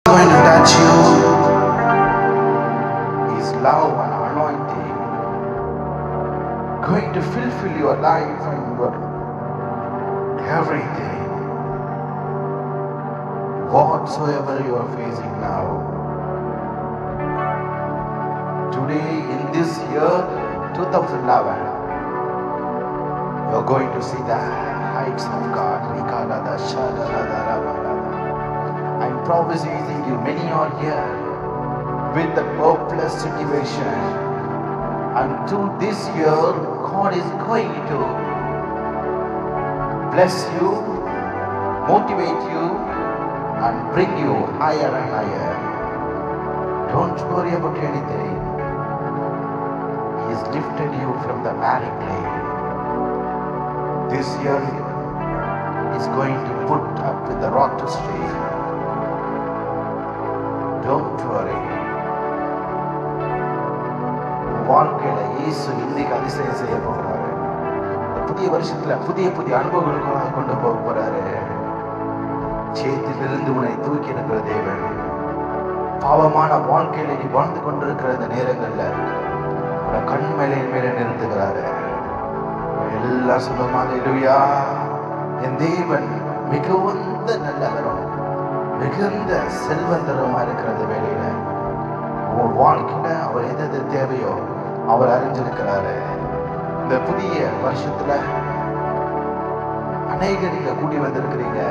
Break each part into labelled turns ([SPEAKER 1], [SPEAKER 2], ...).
[SPEAKER 1] going to touch you. His love and anointing going to fulfill your life and your everything. Whatsoever you are facing now, today in this year 2011, you are going to see the heights of God. I'm prophesying you, many are here with the hopeless situation, and through this year God is going to bless you, motivate you, and bring you higher and higher. Don't worry about anything. He has lifted you from the miry clay. This year is going to put up with the rock to stay. Don't worry. வாழ்க்கையில இயேசு இன்னைக்கு அதிசயம் செய்ய போகிறாரு. புதிய வருஷத்துல புதிய புதிய அனுபவங்களுக்காக கொண்டு போக போறாரு. சேத்திலிருந்து உன்னை தூக்கி இருக்கிற தேவன், பாவமான வாழ்க்கையில நீ வாழ்ந்து கொண்டிருக்கிற இந்த நேரங்கள்ல உன்னை கண் மேலே நிறுத்துகிறாரு. எல்லாம் சொல்லுமா, அல்லேலூயா. என் தேவன் மிகுந்த நல்லவரும் மிகுந்த செல்வந்தரமா இருக்கிறது வேலையில உன் வாழ்க்கையில அவர் எது தேவையோ அவர் அறிஞ்சிருக்கிறாரு. இந்த புதிய வருஷத்துல அநேகர் நீங்க கூடி வந்திருக்கிறீங்க.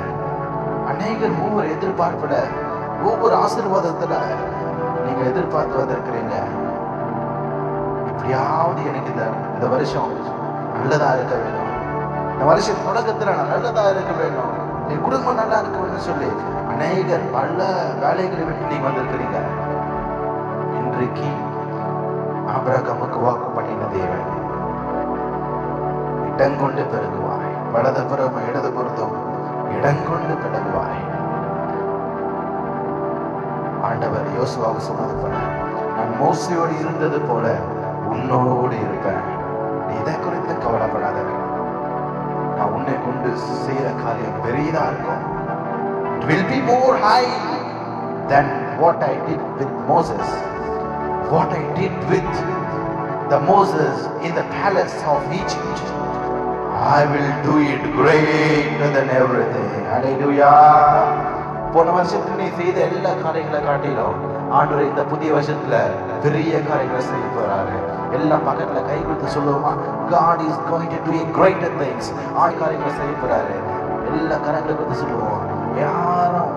[SPEAKER 1] அநேகர் ஒவ்வொரு எதிர்பார்ப்புல ஒவ்வொரு ஆசீர்வாதத்துல நீங்க எதிர்பார்த்து வந்திருக்கிறீங்க. எப்படியாவது எனக்கு இந்த வருஷம் நல்லதா இருக்க வேணும், இந்த வருஷம் தொடக்கத்துல நான் நல்லதா இருக்க வேணும், என் குடும்பம் நல்லா இருக்க வேணும்னு சொல்லி அநேகர் பல வேலைகளை விட்டு நீங்க வந்திருக்கிறீங்க. இன்றைக்கு ஆபிரகாமுக்கு வாக்கு பண்ணின தேவன், இடங்கொண்டு பெருகுவாய், வலதுபுறம் இடதுபுறத்தும் இடங்கொண்டு பெருகுவாய். ஆண்டவர் யோசுவாவுக்கு சொன்னது போல, நான் மோசேயோடு இருந்தது போல உன்னோடு இருப்பேன், நீ இதை குறித்து கவலைப்படாத, நான் உன்னை கொண்டு செய்யற காரியம் பெரியதா இருக்கும். It will be more high than what I did with Moses, what I did with the Moses in the palace of Egypt. I will do it greater than everything. Hallelujah. போன வருஷத்துல நீ செய்த எல்லா காரியங்களை காட்டிலும் ஆண்டவர் இந்த புதிய வருஷத்துல பெரிய காரியங்களை செய்ய போறாரு. எல்லா பக்கத்துல கை கொடுத்து சொல்லுவோமா, God is going to do greater things. காரியங்களை செய்ய போறாரு. எல்லா கரங்களை கொடுத்து சொல்லுவோம். யாரும்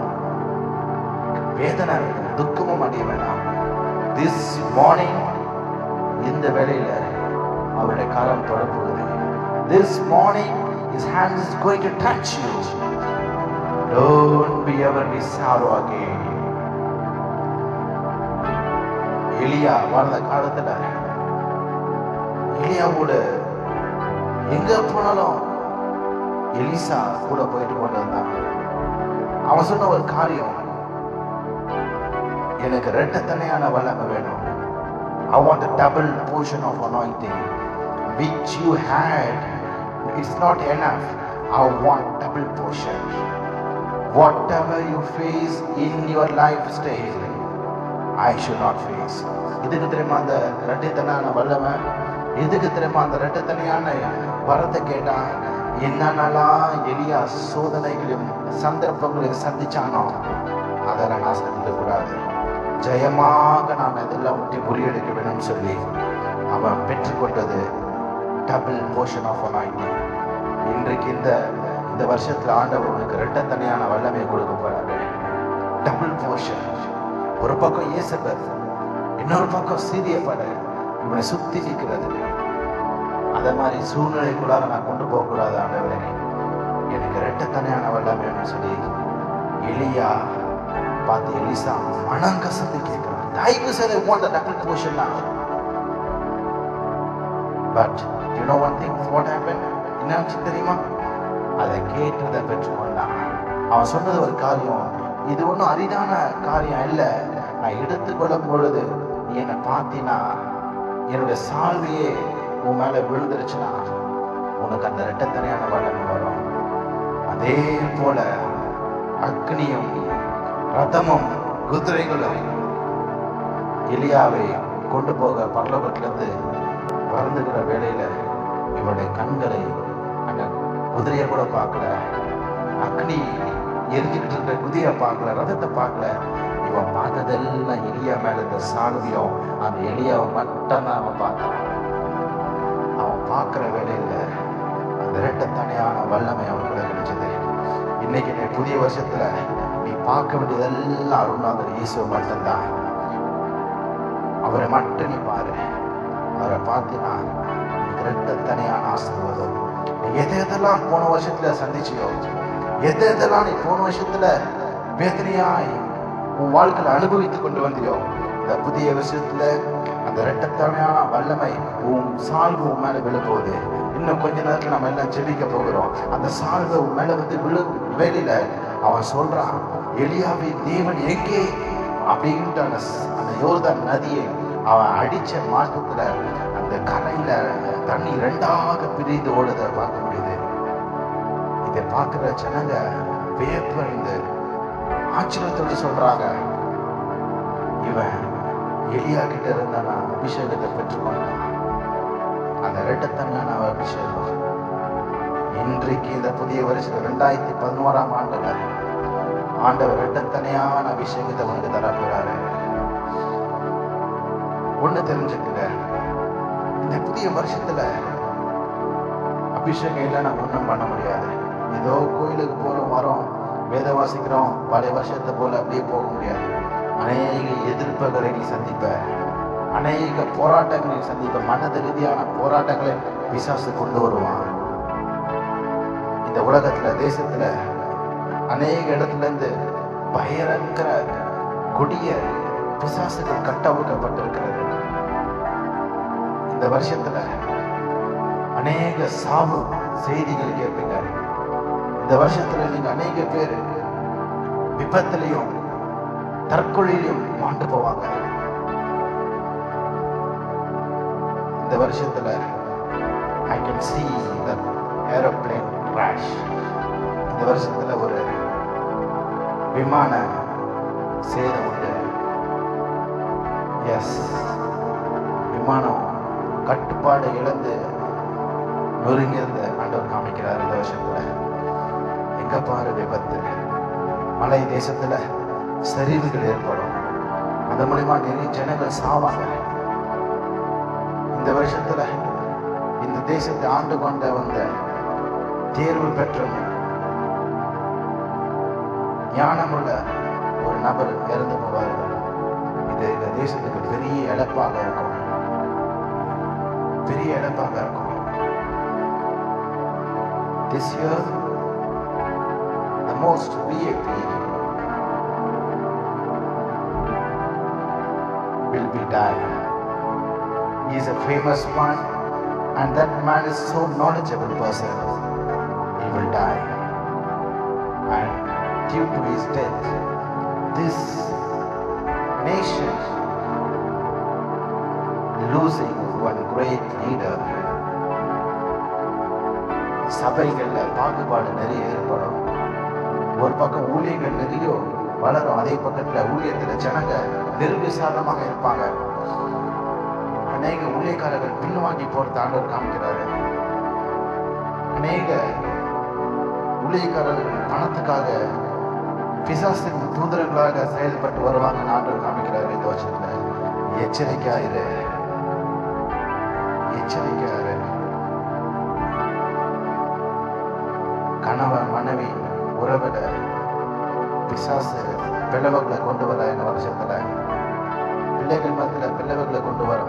[SPEAKER 1] வேதனை துக்கமும் அடைய வேண்டாம். This morning இந்த வேளையில அவருடைய கரம் தொடர்புகிறது. This morning his hands is going to touch you. Don't be ever be sorrow again. எலியா வாழ்ந்த காலத்துல எலியாவோட எங்க போனாலும் எலிசா கூட போயிட்டு கொண்டு வந்தான். அவன் சொன்ன ஒரு காரியம், எனக்கு இரட்டத்தனையான வல்லமை வேணும். I want a double portion of anointing which you had. It's not enough. I want double portion. Whatever you face in your lifestyle, I should not face. இதுக்கு தெரியுமா அந்த இரட்டத்தனையான வல்லமை? எதுக்கு தெரியுமா அந்த இரட்டத்தனையான வரத்தை கேட்டா? என்னென்னலாம் எலியா சோதனைகளையும் சந்தர்ப்பங்களையும் சந்திச்சானோ அதெல்லாம் நான் சந்திக்க கூடாது, ஜெயமாக நான் இதெல்லாம் விட்டு முறியெடுக்க வேணும்னு சொல்லி அவன் பெற்றுக்கொண்டது டபுள் போர்ஷன் ஆஃப் அனாயிண்டிங். இன்றைக்கு இந்த வருஷத்துல ஆண்டவர் உனக்கு இரட்டத்தனையான வல்லமையை கொடுக்க போறாரு. Double portion. ஒரு பக்கம் இயேசபேல், இன்னொரு பக்கம் சீரியப்பட இவனை சுத்தி நிற்கிறது. அத மாதிரி சூழ்நிலைக்குள்ளார நான் கொண்டு போக கூடாது. ஆண்டவரே, எனக்கு இரட்டத்தனையான வல்லமைன்னு சொல்லி எலியா பார்த்து எலிசா மனம் கசந்து கேட்கிறான், தயவு செய்து want the double portion now. But you know one thing, what happened? என்ன தெரியுமா? அதை கேட்டதை பெற்றுக்கொண்டான். அவன் சொன்னது ஒரு காரியம், இது ஒன்றும் அரிதான காரியம் இல்லை. நான் எடுத்துக்கொள்ளும் பொழுது நீ என்னை பார்த்தீனா, என்னுடைய சால்வையே உன் மேல விழுந்துருச்சுன்னா உனக்கு அந்த இரட்டத்தனையான வல்லமை வரும். அதே போல அக்னியும் ரதமும் குதிரைகளும் எலியாவை கொண்டு போக பரலோகத்திலிருந்து பறந்துகிற வேளையில இவனுடைய கண்களை அந்த குதிரையை கூட பார்க்கல, அக்னி எரிஞ்சுக்கிட்டு இருக்கிற குதிரையை பார்க்கல, ரதத்தை பார்க்கல. இவன் பார்த்ததெல்லாம் எலியா மேல இந்த சால்வியும் அந்த எலியாவை மட்டும்தான் அவன் பார்த்தான். அவன் பார்க்கிற வேலையில அந்த இரட்டத்தனையான வல்லமை அவனுக்குள்ள கிடைச்சது. இன்னைக்கு நீ புதிய வருஷத்துல நீ பார்க்க வேண்டியதெல்லாம் அருணாதர் இயேசு மட்டும்தான். அவரை மட்டும் நீ பாரு. அவரை பார்த்தினா இரட்டத்தனையான ஆசீர்வாதம். நீ எதெல்லாம் போன வருஷத்துல சந்திச்சியோ, எதெல்லாம் நீ போன வருஷத்துல வேதனையாய் உன் வாழ்க்கையில அனுபவித்துக் கொண்டு வந்தியோ, இந்த புதிய வருஷத்துல அந்த இரட்டத்தனையான வல்லமை உன் சால்வு உன் மேல விழும்போது, இன்னும் கொஞ்ச நேரத்துல நம்ம எல்லாம் ஜெபிக்க போகிறோம். அந்த சால்வை உன் மேல வந்து விழு வேலையில அவன் சொல்றான், எலியாவின் தேவன் எங்கே அப்படின்ட்டு அந்த யோர்தான் நதியை அவன் அடிச்ச மாற்றத்துல அந்த கரையில தண்ணி ரெண்டாக பிரிந்து ஓடுத பார்க்க முடியுது. இதை பார்க்கிற ஜனங்க வியப்படைந்து ஆச்சரியத்தோடு சொல்றாங்க, இவன் எலியா கிட்ட இருந்தா அபிஷேகத்தை பெற்றுக்கொண்டான். அந்த இரட்டத்தனையான அபிஷேகம் இன்றைக்கு இந்த புதிய வருஷம் 2011ஆம் ஆண்டுல ஆண்டவர் இரட்டத்தனையான அபிஷேகத்தை வந்து தரப்போறாரு. ஒண்ணு தெரிஞ்சுக்கங்க, இந்த புதிய வருஷத்துல அபிஷேகம் இல்லைன்னா ஒண்ணும் பண்ண முடியாது. ஏதோ கோயிலுக்கு போறோம், வரோம், வேத வாசிக்கிறோம், பழைய வருஷத்தை போல அப்படியே போக முடியாது. அநேக எதிர்ப்புகளை நீ சந்திப்ப, அநேக போராட்டங்களை சந்திப்ப, மனது ரீதியான போராட்டங்களை பிசாசு கொண்டு வருவான். இந்த உலகத்துல தேசத்துல அநேக இடத்துல இருந்து பயங்கர கொடிய பிசாசுகள் கட்டவிழ்க்கப்பட்டிருக்கிறது. இந்த வருஷத்துல அநேக சாவு செய்திகள் கேட்பீங்க. இந்த வருஷத்துல நீங்க அநேக பேர் விபத்திலையும் தற்கொலையிலும் மாண்டு போவாங்க. இந்த வருஷத்துல I can see the aeroplane crash. இந்த வருஷத்துல ஒரு விமான சேதம் உண்டு. எஸ், விமானம் கட்டுப்பாடு இழந்து நொறுங்கியிருந்த ஆண்டவர் காமிக்கிறார். இந்த வருஷத்துல எங்க பாரு விபத்து, மலை தேசத்துல சரிவுகள் ஏற்படும், அந்த மூலமா நிறைய ஜனங்கள் சாவாங்க. இந்த வருஷத்துல இந்த தேசத்தை ஆண்டு கொண்ட வந்த தேர்வு பெற்ற ஞானமுள்ள ஒரு நபர் இறந்து போவார்கள். இது இந்த தேசத்துக்கு பெரிய இழப்பாக இருக்கும், பெரிய இழப்பாக இருக்கும். This year, the most VIP will be died. He is a famous man, and that man is so knowledgeable person. He will die, and due to his death, this nation losing one great leader. சபைகள்ல பாகுபாடு நிறைய ஏற்படும். ஒரு பக்கம் ஊழியர்கள் நிறைய வளரும், அதே பக்கத்துல ஊழியத்துல ஜனங்க நிர்விசாரமாக இருப்பாங்க. அநேக ஊழியக்காரர்கள் பின்வாங்கி போறது ஆண்டவர் காமிக்கிறாரு. அநேக ஊழியக்காரர்கள் பணத்துக்காக பிசாசின் தூதர்களாக செயல்பட்டு வருவாங்க ஆண்டவர் காமிக்கிறாரு. இந்த வருஷத்துல எச்சரிக்கையாயிரு, எச்சரிக்கையாயிரு. கணவன் மனைவி உறவுல பிசாசு பிளவுகளை கொண்டு வர இந்த வருஷத்துல, பிள்ளைகள் மத்தியில பிளவுகளை கொண்டு வர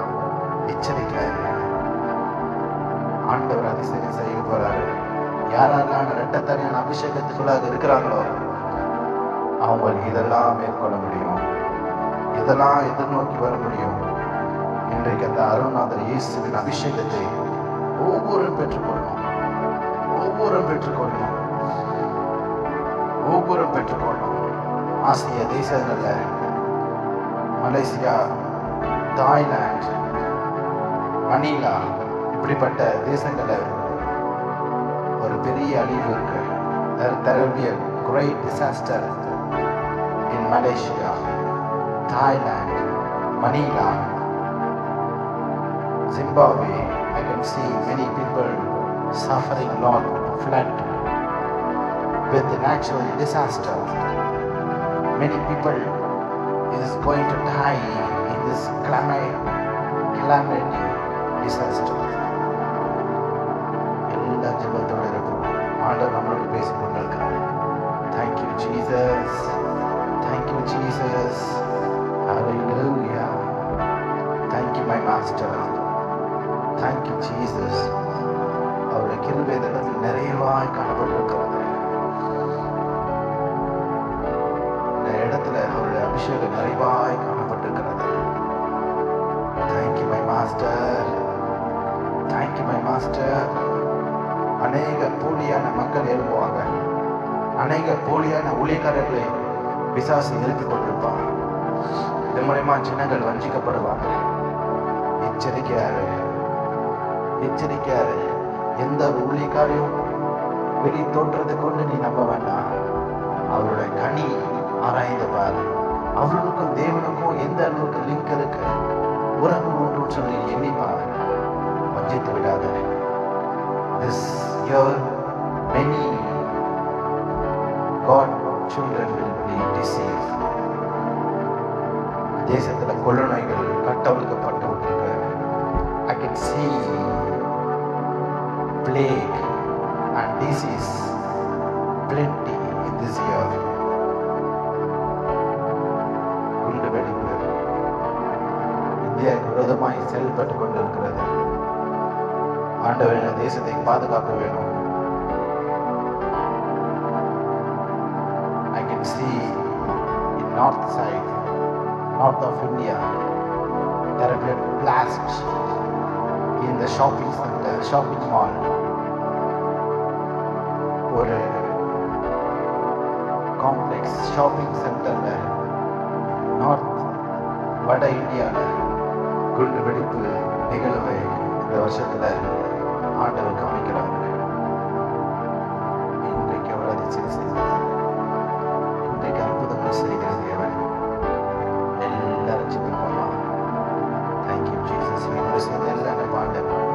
[SPEAKER 1] எச்சரிக்கையாயிரு. ஆண்டவர் அதிசயம் செய்ய போறாரு. யாரெல்லாம் இரட்டத்தனையான அபிஷேகத்துக்குள்ளாக இருக்கிறாங்களோ அவங்க இதெல்லாம் மேற்கொள்ள முடியும், இதெல்லாம் எதிர்நோக்கி வர முடியும். இன்றைக்கு அந்த அருணாதர் இயேசுவின் அபிஷேகத்தை ஒவ்வொருவரும் பெற்றுக்கொள்ளணும், ஒவ்வொருவரும் பெற்றுக்கொள்ளணும், ஒவ்வொருவரும் பெற்றுக்கொள்ளணும். ஆசிய தேசங்கள்ல மலேசியா, தாய்லாந்து, மணிலா இப்படிப்பட்ட தேசங்கள்ல ஒரு பெரிய அழிவு இருக்கு. There will be a great disaster in Malaysia. Thailand, Manila, Zimbabwe. I can see many people suffering a lot flood with the natural disaster. Many people is going to die in this calamity disaster. எல்லா ஜெபத்தோட இருக்கும். ஆண்டவர் நம்மளோட பேசிக் கொண்டிருக்கிறார். Thank you Jesus. Thank you Jesus. Hallelujah. Thank you my master. Thank you Jesus. அவருடைய கிருபை இதற்கு நிறைவாய் காணப்பட்டிருக்கிறது. இந்த இடத்துல அவருடைய அபிஷேகம் நிறைவாய் காணப்பட்டிருக்கிறது. Thank you my master. Thank you my master. அநேக போலியான மக்கள் எழுப்புவாங்க. அநேக போலியான ஊழியக்காரர்களை பிசாசு எழுப்பிக் கொண்டிருப்பாங்க. இது மூலமா ஜனங்கள் வஞ்சிக்கப்படுவாங்க. எச்சரிக்கையாரு, எச்சரிக்கையாரு. எந்த ஊழியக்காரையும் வெளி தோற்றத்தை கொண்டு நீ நம்ப வேண்டாம். அவருடைய கனி ஆராய்ந்து பாரு. அவர்களுக்கும் தேவனுக்கும் எந்த அளவுக்கு லிங்க் இருக்கு, உறவு ஒன்று சொல்லி எண்ணிப்பார். வஞ்சித்து விடாத. This year many God children will be deceived. தேசத்துல கொள்ளை நோய்கள் கட்டவிழ்க்கப்பட்டு விட்டு I can see plague and disease plenty in this year. குண்டு வெடிப்பு இந்தியாவுக்கு விரோதமாய் செயல்பட்டு கொண்டிருக்கிறது. ஆண்டவர் தேசத்தை பாதுகாக்க வேணும். I can see in north side, north of India, there have been blasts in the shopping center, shopping mall. ஒரு காம்ப்ளெக்ஸ் ஷாப்பிங் சென்டர்ல நார்த் வட இந்தியாவில் குண்டு வெடிப்பு நிகழ்வை இந்த வருஷத்துல ஆண்டவர் காமிக்கிறார். இன்றைக்கு அவர் அதிசயம் செய்தார். இன்றைக்கு அற்புதங்கள் செய்கிற தேவன். எல்லாரும் சிந்திப்போமா? Thank you Jesus. எல்லாம் பாண்டவர்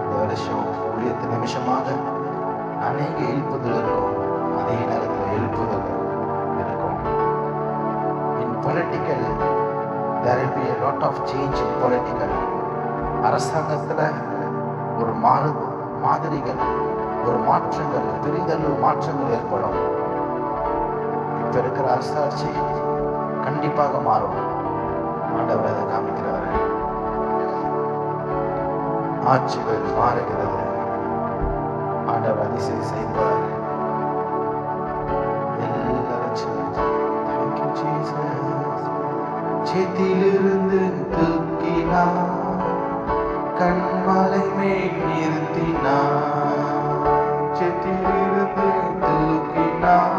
[SPEAKER 1] இந்த வருஷம் ஊழியத்து நிமிஷமாக அநேக எழுப்புதல் இருக்கும். அதே நேரத்தில் எழுப்புதல் இருக்கும். In political, there will be a lot of change in political. அரசாங்கத்தில் ஒரு மாதிரிகள், ஒரு மாற்றங்கள், பெரிதளவு மாற்றங்கள் ஏற்படும். இப்ப இருக்கிற அரசாட்சி கண்டிப்பாக மாறும். ஆண்டவர் அதை காமிக்கிறார். ஆட்சிகள் மாறுகிறது. ஆண்டவர் அதிசயம் செய்வார். சேத்திலிருந்து தூக்கினார், கண்மலை மேல் நிறுத்தினார். சேத்திலிருந்து தூக்கினார்,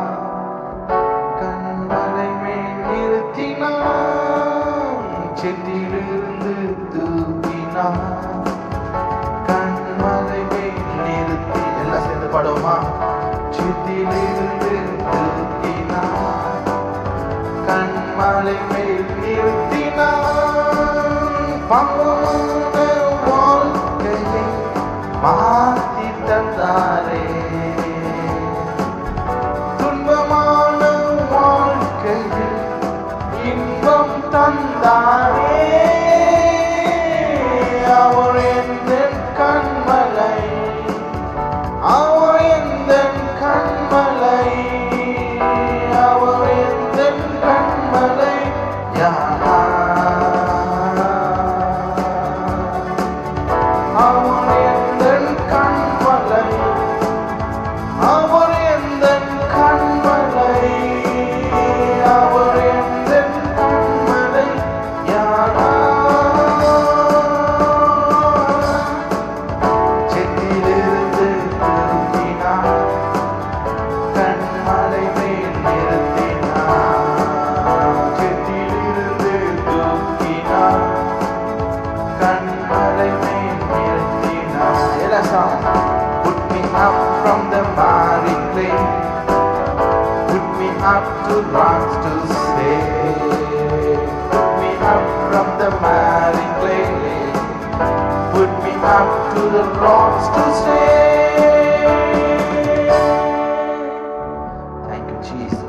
[SPEAKER 1] கண்மலை மேல் நிறுத்தினார். சேத்திலிருந்து தூக்கினார், கண்மலை மேல் நிறுத்தி. எல்லாம் சேர்ந்து பாடுவோமா? சேத்திலிருந்து தூக்கினார், கண்மலை மேல் நிறுத்தினார். பாவமான வாழ்க்கையை மாற்றி தந்தாரே, துன்பமான வாழ்க்கையில் இன்பம் தந்தாரே. அவர் எந்த கண்மலை, அவர் எந்த கண்மலை, அவர் எந்த கண்மலை. அவர் எந்த கண்மலை, அவர் எந்த கண்மலை, அவர் எந்த கண்மலை. யாரா sing clearly. Put me up to the rocks to stay. Thank you, Jesus.